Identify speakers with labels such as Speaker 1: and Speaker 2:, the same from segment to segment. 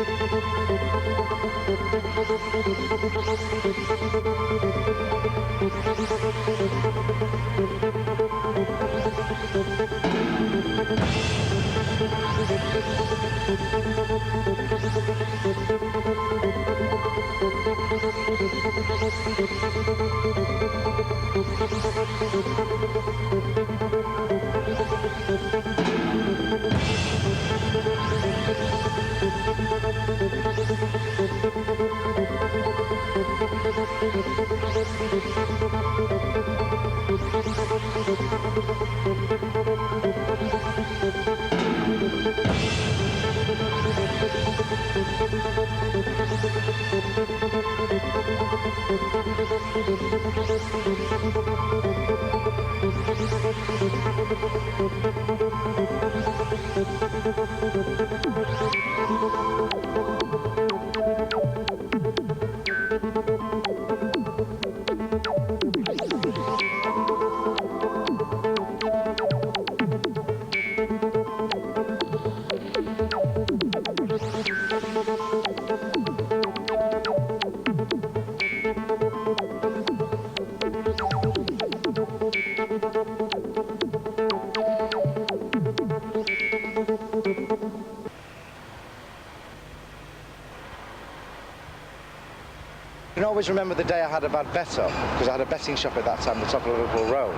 Speaker 1: can always remember the day I had a bad bet up, because I had a betting shop at that time, the top of Liverpool Road.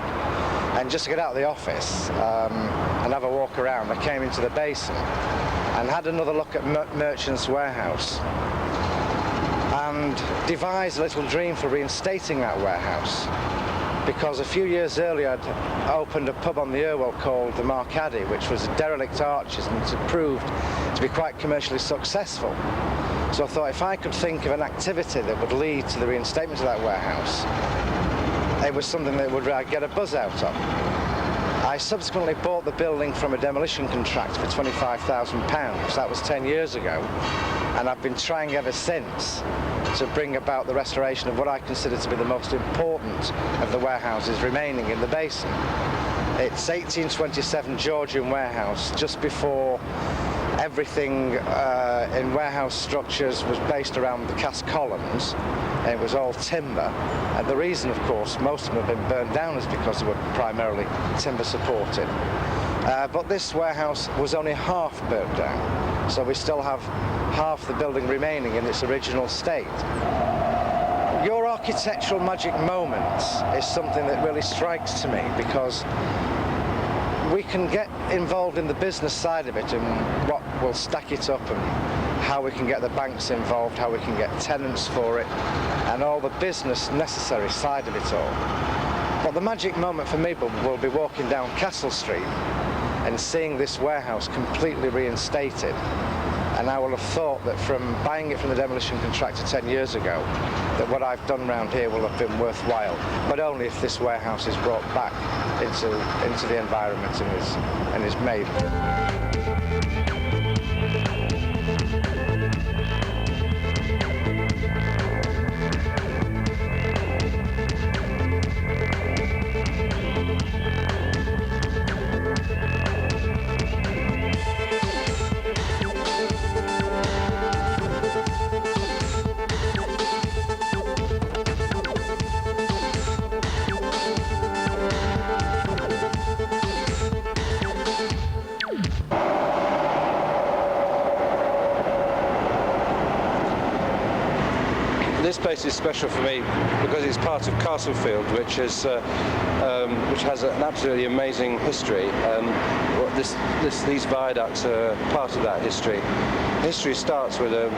Speaker 1: And just to get out of the office and have a walk around, I came into the basin and had another look at Merchant's Warehouse and devised a little dream for reinstating that warehouse. Because a few years earlier I'd opened a pub on the Irwell called the Marcaddy, which was derelict arches and it proved to be quite commercially successful. So I thought if I could think of an activity that would lead to the reinstatement of that warehouse, it was something that would get a buzz out of. I subsequently bought the building from a demolition contractor for £25,000. That was 10 years ago, and I've been trying ever since to bring about the restoration of what I consider to be the most important of the warehouses remaining in the basin. It's 1827 Georgian warehouse, just before everything in warehouse structures was based around the cast columns, and it was all timber. And the reason, of course, most of them have been burned down is because they were primarily timber supported. But this warehouse was only half burnt down, so we still have half the building remaining in its original state. Your architectural magic moments is something that really strikes to me, because we can get involved in the business side of it and what will stack it up and how we can get the banks involved, how we can get tenants for it, and all the business necessary side of it all. But the magic moment for me will be walking down Castle Street and seeing this warehouse completely reinstated. And I will have thought that from buying it from the demolition contractor 10 years ago, that what I've done around here will have been worthwhile, but only if this warehouse is brought back into the environment and is made.
Speaker 2: This place is special for me because it's part of Castlefield, which has an absolutely amazing history. These viaducts are part of that history. History starts with a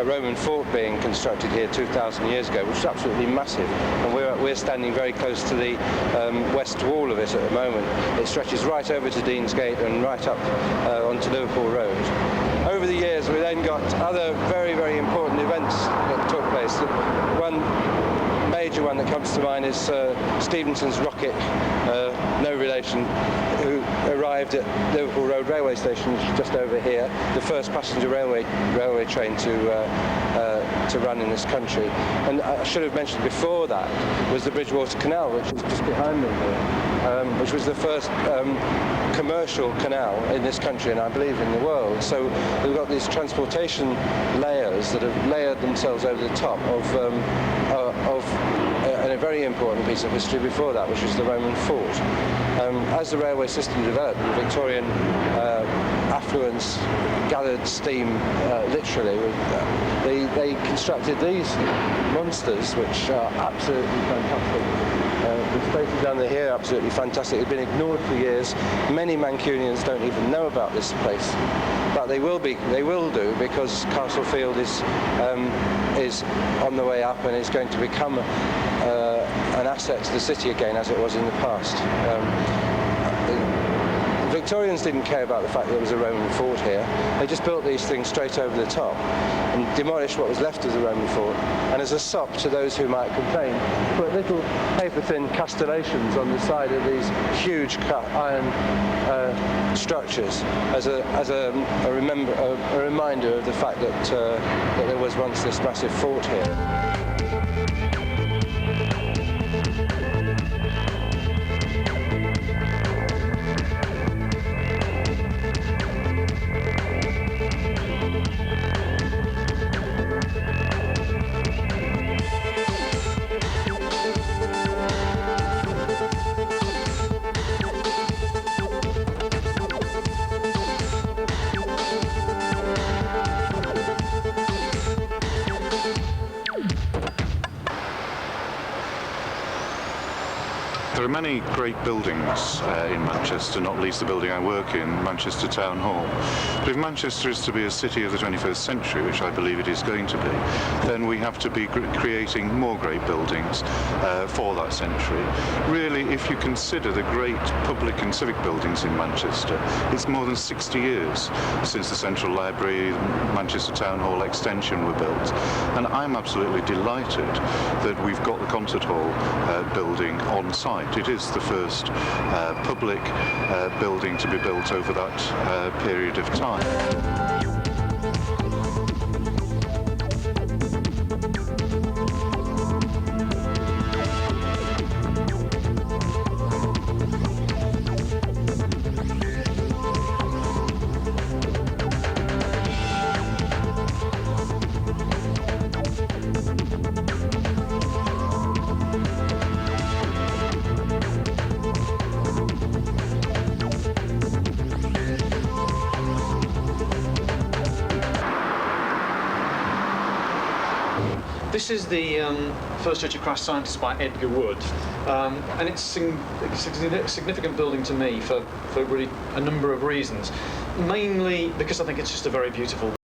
Speaker 2: Roman fort being constructed here 2,000 years ago, which is absolutely massive, and we're standing very close to the west wall of it at the moment. It stretches right over to Deansgate and right up onto Liverpool Road. Over the years, we then got other very, very important events that took place. One major one that comes to mind is Stephenson's rocket no relation, who arrived at Liverpool Road railway station, which is just over here, the first passenger railway train to run in this country. And I should have mentioned before that was the Bridgewater Canal, which is just behind me here, which was the first commercial canal in this country, and I believe in the world. So we've got these transportation layers that have layered themselves over the top of a very important piece of history before that, which was the Roman fort. As the railway system developed, the Victorian affluence gathered steam literally. They constructed these monsters, which are absolutely fantastic. The spaces down here are absolutely fantastic. They've been ignored for years. Many Mancunians don't even know about this place, but they will do, because Castlefield is on the way up and is going to become an asset to the city again, as it was in the past. The Victorians didn't care about the fact that there was a Roman fort here. They just built these things straight over the top and demolished what was left of the Roman fort, and as a sop to those who might complain, put little paper-thin castellations on the side of these huge iron structures as a reminder of the fact that there was once this massive fort here.
Speaker 3: There are many great buildings in Manchester, not least the building I work in, Manchester Town Hall. But if Manchester is to be a city of the 21st century, which I believe it is going to be, then we have to be creating more great buildings for that century. Really, if you consider the great public and civic buildings in Manchester, it's more than 60 years since the Central Library, Manchester Town Hall extension were built. And I'm absolutely delighted that we've got the concert hall building on site. It is the first public building to be built over that period of time.
Speaker 4: This is the first Church of Christ scientist by Edgar Wood, and it's a significant building to me for really a number of reasons. Mainly because I think it's just a very beautiful